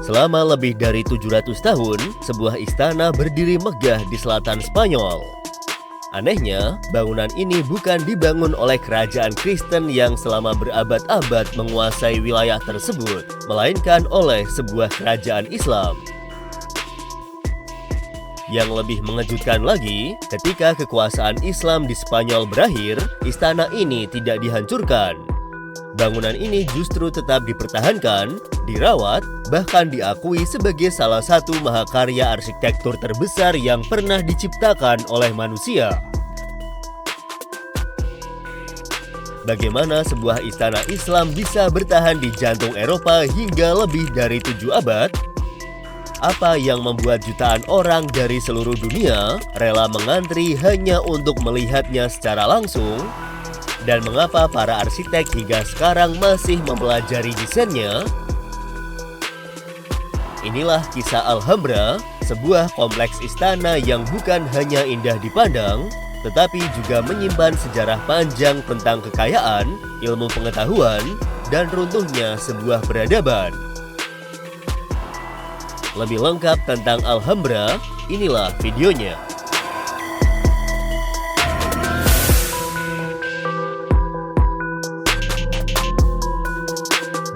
Selama lebih dari 700 tahun, sebuah istana berdiri megah di selatan Spanyol. Anehnya, bangunan ini bukan dibangun oleh kerajaan Kristen yang selama berabad-abad menguasai wilayah tersebut, melainkan oleh sebuah kerajaan Islam. Yang lebih mengejutkan lagi, ketika kekuasaan Islam di Spanyol berakhir, istana ini tidak dihancurkan. Bangunan ini justru tetap dipertahankan, dirawat, bahkan diakui sebagai salah satu mahakarya arsitektur terbesar yang pernah diciptakan oleh manusia. Bagaimana sebuah istana Islam bisa bertahan di jantung Eropa hingga lebih dari 7 abad? Apa yang membuat jutaan orang dari seluruh dunia rela mengantri hanya untuk melihatnya secara langsung? Dan mengapa para arsitek hingga sekarang masih mempelajari desainnya? Inilah kisah Alhambra, sebuah kompleks istana yang bukan hanya indah dipandang, tetapi juga menyimpan sejarah panjang tentang kekayaan, ilmu pengetahuan, dan runtuhnya sebuah peradaban. Lebih lengkap tentang Alhambra, inilah videonya.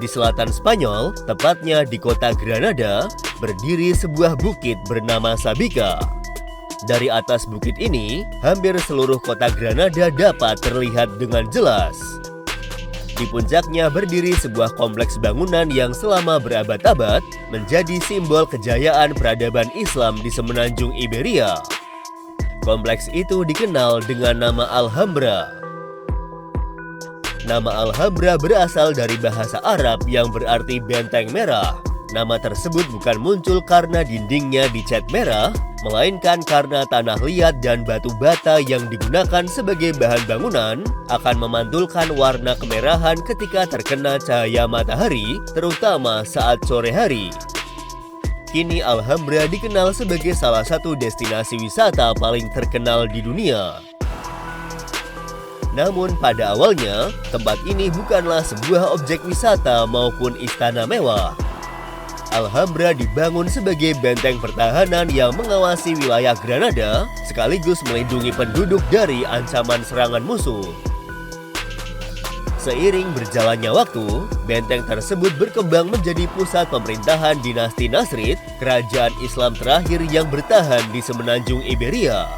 Di selatan Spanyol, tepatnya di kota Granada, berdiri sebuah bukit bernama Sabika. Dari atas bukit ini, hampir seluruh kota Granada dapat terlihat dengan jelas. Di puncaknya berdiri sebuah kompleks bangunan yang selama berabad-abad menjadi simbol kejayaan peradaban Islam di semenanjung Iberia. Kompleks itu dikenal dengan nama Alhambra. Nama Alhambra berasal dari bahasa Arab yang berarti benteng merah. Nama tersebut bukan muncul karena dindingnya dicat merah, melainkan karena tanah liat dan batu bata yang digunakan sebagai bahan bangunan akan memantulkan warna kemerahan ketika terkena cahaya matahari, terutama saat sore hari. Kini Alhambra dikenal sebagai salah satu destinasi wisata paling terkenal di dunia. Namun pada awalnya, tempat ini bukanlah sebuah objek wisata maupun istana mewah. Alhambra dibangun sebagai benteng pertahanan yang mengawasi wilayah Granada, sekaligus melindungi penduduk dari ancaman serangan musuh. Seiring berjalannya waktu, benteng tersebut berkembang menjadi pusat pemerintahan dinasti Nasrid, kerajaan Islam terakhir yang bertahan di semenanjung Iberia.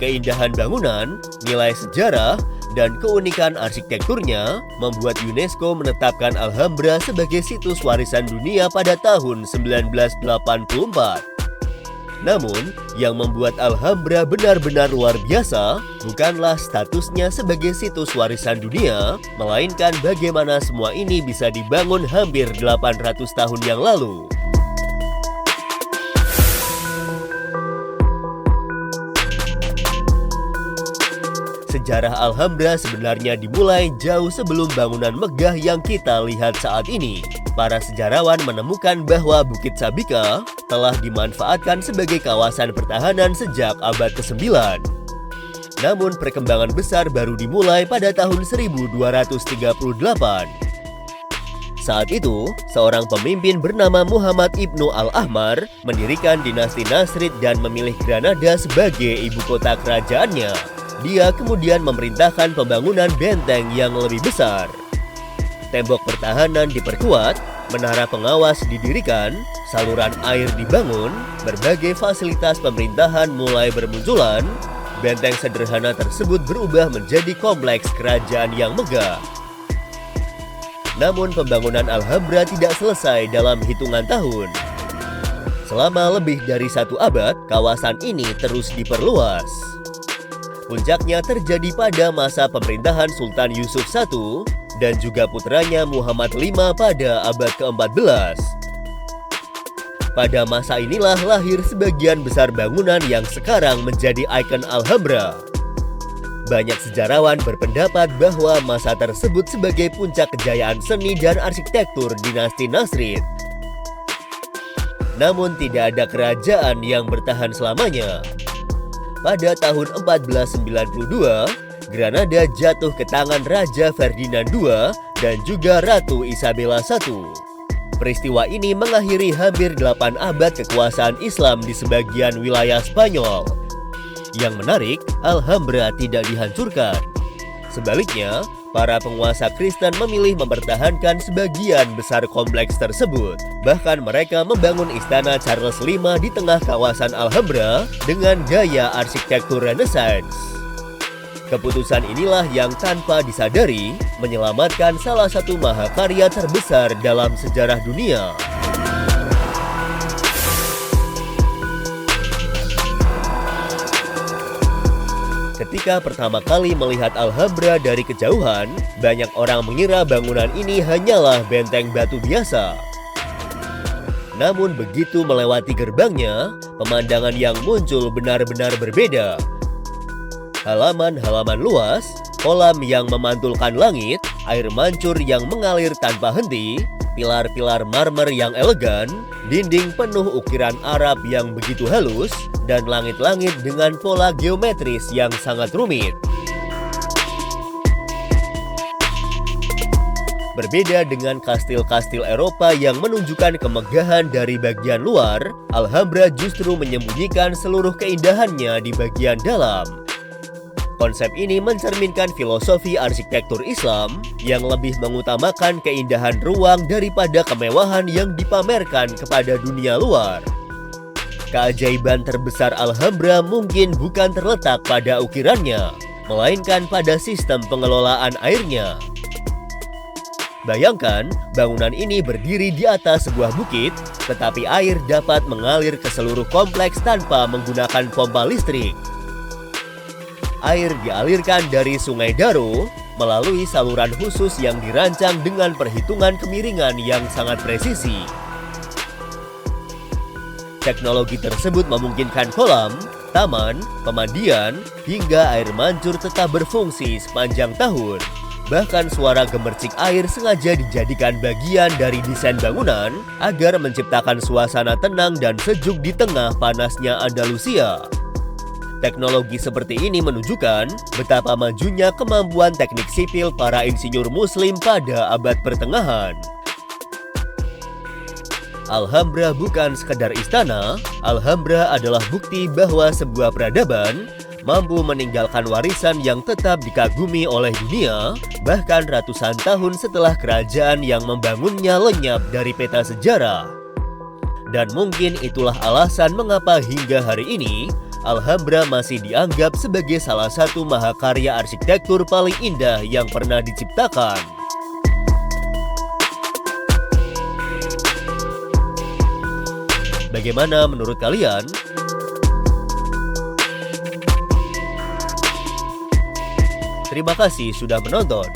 Keindahan bangunan, nilai sejarah, dan keunikan arsitekturnya membuat UNESCO menetapkan Alhambra sebagai situs warisan dunia pada tahun 1984. Namun, yang membuat Alhambra benar-benar luar biasa bukanlah statusnya sebagai situs warisan dunia, melainkan bagaimana semua ini bisa dibangun hampir 800 tahun yang lalu. Sejarah Alhambra sebenarnya dimulai jauh sebelum bangunan megah yang kita lihat saat ini. Para sejarawan menemukan bahwa Bukit Sabika telah dimanfaatkan sebagai kawasan pertahanan sejak abad ke-9. Namun perkembangan besar baru dimulai pada tahun 1238. Saat itu, seorang pemimpin bernama Muhammad Ibnu Al-Ahmar mendirikan dinasti Nasrid dan memilih Granada sebagai ibu kota kerajaannya. Dia kemudian memerintahkan pembangunan benteng yang lebih besar. Tembok pertahanan diperkuat, menara pengawas didirikan, saluran air dibangun, berbagai fasilitas pemerintahan mulai bermunculan. Benteng sederhana tersebut berubah menjadi kompleks kerajaan yang megah. Namun pembangunan Alhambra tidak selesai dalam hitungan tahun. Selama lebih dari 1 abad, kawasan ini terus diperluas. Puncaknya terjadi pada masa pemerintahan Sultan Yusuf I dan juga putranya Muhammad V pada abad ke-14. Pada masa inilah lahir sebagian besar bangunan yang sekarang menjadi ikon Alhambra. Banyak sejarawan berpendapat bahwa masa tersebut sebagai puncak kejayaan seni dan arsitektur dinasti Nasrid. Namun tidak ada kerajaan yang bertahan selamanya. Pada tahun 1492, Granada jatuh ke tangan Raja Ferdinand II dan juga Ratu Isabella I. Peristiwa ini mengakhiri hampir 8 abad kekuasaan Islam di sebagian wilayah Spanyol. Yang menarik, Alhambra tidak dihancurkan. Sebaliknya, para penguasa Kristen memilih mempertahankan sebagian besar kompleks tersebut. Bahkan mereka membangun istana Charles V di tengah kawasan Alhambra dengan gaya arsitektur Renaissance. Keputusan inilah yang tanpa disadari menyelamatkan salah satu mahakarya terbesar dalam sejarah dunia. Ketika pertama kali melihat Alhambra dari kejauhan, banyak orang mengira bangunan ini hanyalah benteng batu biasa. Namun begitu melewati gerbangnya, pemandangan yang muncul benar-benar berbeda. Halaman-halaman luas, kolam yang memantulkan langit, air mancur yang mengalir tanpa henti, pilar-pilar marmer yang elegan, dinding penuh ukiran Arab yang begitu halus, dan langit-langit dengan pola geometris yang sangat rumit. Berbeda dengan kastil-kastil Eropa yang menunjukkan kemegahan dari bagian luar, Alhambra justru menyembunyikan seluruh keindahannya di bagian dalam. Konsep ini mencerminkan filosofi arsitektur Islam yang lebih mengutamakan keindahan ruang daripada kemewahan yang dipamerkan kepada dunia luar. Keajaiban terbesar Alhambra mungkin bukan terletak pada ukirannya, melainkan pada sistem pengelolaan airnya. Bayangkan, bangunan ini berdiri di atas sebuah bukit, tetapi air dapat mengalir ke seluruh kompleks tanpa menggunakan pompa listrik. Air dialirkan dari Sungai Darro melalui saluran khusus yang dirancang dengan perhitungan kemiringan yang sangat presisi. Teknologi tersebut memungkinkan kolam, taman, pemandian, hingga air mancur tetap berfungsi sepanjang tahun. Bahkan suara gemercik air sengaja dijadikan bagian dari desain bangunan agar menciptakan suasana tenang dan sejuk di tengah panasnya Andalusia. Teknologi seperti ini menunjukkan betapa majunya kemampuan teknik sipil para insinyur Muslim pada abad pertengahan. Alhambra bukan sekedar istana, Alhambra adalah bukti bahwa sebuah peradaban mampu meninggalkan warisan yang tetap dikagumi oleh dunia, bahkan ratusan tahun setelah kerajaan yang membangunnya lenyap dari peta sejarah. Dan mungkin itulah alasan mengapa hingga hari ini, Alhambra masih dianggap sebagai salah satu mahakarya arsitektur paling indah yang pernah diciptakan. Bagaimana menurut kalian? Terima kasih sudah menonton.